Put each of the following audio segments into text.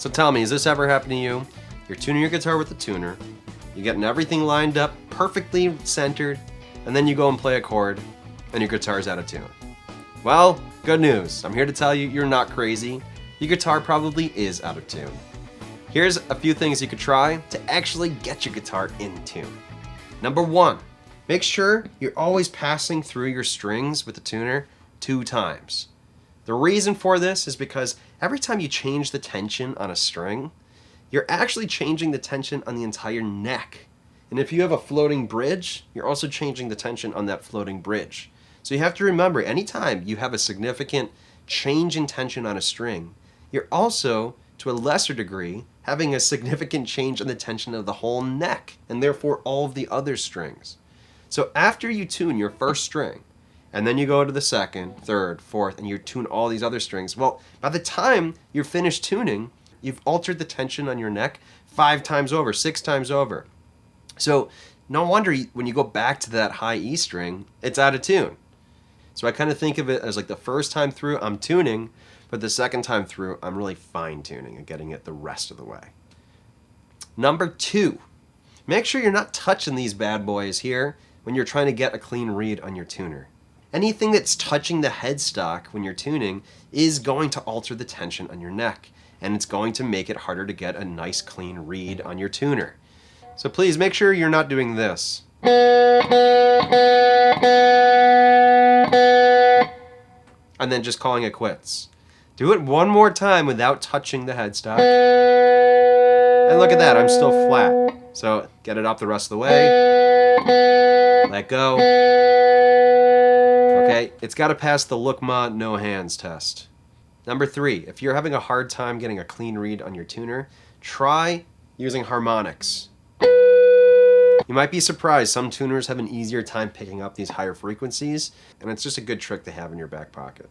So tell me, has this ever happened to you? You're tuning your guitar with the tuner, you're getting everything lined up, perfectly centered, and then you go and play a chord, and your guitar's out of tune. Well, good news. I'm here to tell you you're not crazy. Your guitar probably is out of tune. Here's a few things you could try to actually get your guitar in tune. Number 1, make sure you're always passing through your strings with the tuner 2 times. The reason for this is because every time you change the tension on a string, you're actually changing the tension on the entire neck. And if you have a floating bridge, you're also changing the tension on that floating bridge. So you have to remember, anytime you have a significant change in tension on a string, you're also, to a lesser degree, having a significant change in the tension of the whole neck, and therefore all of the other strings. So after you tune your first string, and then you go to the second, third, fourth, and you tune all these other strings, well, by the time you're finished tuning, you've altered the tension on your neck 5 times over, 6 times over. So no wonder when you go back to that high E string, it's out of tune. So I kind of think of it as like the first time through, I'm tuning, but the second time through, I'm really fine-tuning and getting it the rest of the way. Number 2, make sure you're not touching these bad boys here when you're trying to get a clean read on your tuner. Anything that's touching the headstock when you're tuning is going to alter the tension on your neck, and it's going to make it harder to get a nice clean read on your tuner. So please make sure you're not doing this. And then just calling it quits. Do it one more time without touching the headstock. And look at that, I'm still flat. So get it up the rest of the way. Let go. Okay, it's got to pass the look ma no hands test. Number 3, if you're having a hard time getting a clean read on your tuner, try using Harmonics. You might be surprised, some tuners have an easier time picking up these higher frequencies, and it's just a good trick to have in your back pocket.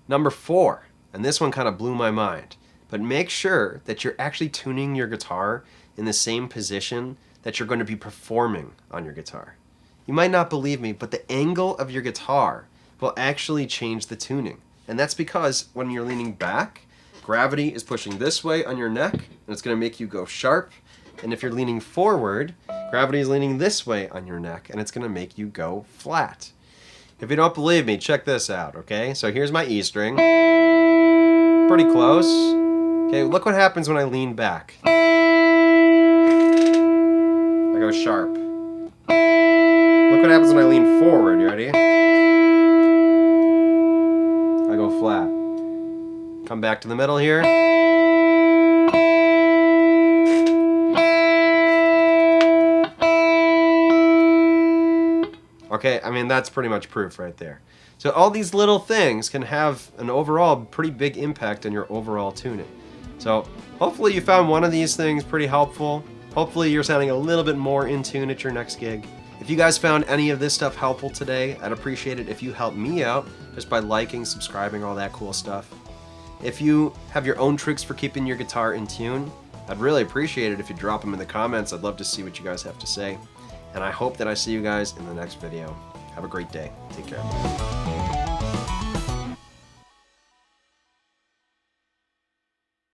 Number 4, and this one kind of blew my mind, but make sure that you're actually tuning your guitar in the same position that you're going to be performing on your guitar. You might not believe me, but the angle of your guitar will actually change the tuning. And that's because when you're leaning back, gravity is pushing this way on your neck, and it's going to make you go sharp. And if you're leaning forward, gravity is leaning this way on your neck, and it's going to make you go flat. If you don't believe me, check this out, okay? So here's my E string. Pretty close. Okay, look what happens when I lean back. I go sharp. Look what happens when I lean forward. You ready? I go flat. Come back to the middle here. Okay, I mean, that's pretty much proof right there. So all these little things can have an overall pretty big impact on your overall tuning. So hopefully you found one of these things pretty helpful. Hopefully you're sounding a little bit more in tune at your next gig. If you guys found any of this stuff helpful today, I'd appreciate it if you helped me out just by liking, subscribing, all that cool stuff. If you have your own tricks for keeping your guitar in tune, I'd really appreciate it if you drop them in the comments. I'd love to see what you guys have to say. And I hope that I see you guys in the next video. Have a great day. Take care.